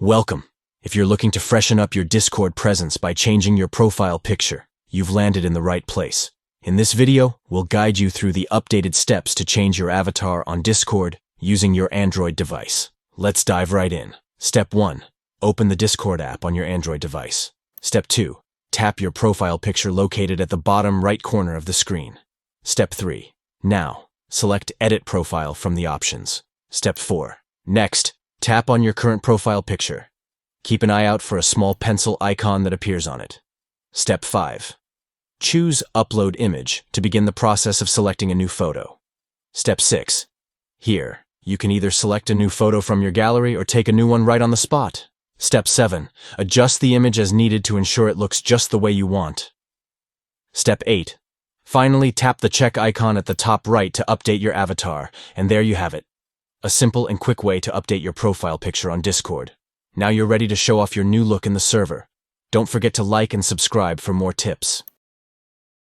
Welcome. If you're looking to freshen up your Discord presence by changing your profile picture, you've landed in the right place. In this video, we'll guide you through the updated steps to change your avatar on Discord using your Android device. Let's dive right in. Step 1. Open the Discord app on your Android device. Step 2. Tap your profile picture located at the bottom right corner of the screen. Step 3. Now, select Edit Profile from the options. Step 4. Next, tap on your current profile picture. Keep an eye out for a small pencil icon that appears on it. Step 5. Choose Upload Image to begin the process of selecting a new photo. Step 6. Here, you can either select a new photo from your gallery or take a new one right on the spot. Step 7. Adjust the image as needed to ensure it looks just the way you want. Step 8. Finally, tap the check icon at the top right to update your avatar, and there you have it. A simple and quick way to update your profile picture on Discord. Now you're ready to show off your new look in the server. Don't forget to like and subscribe for more tips.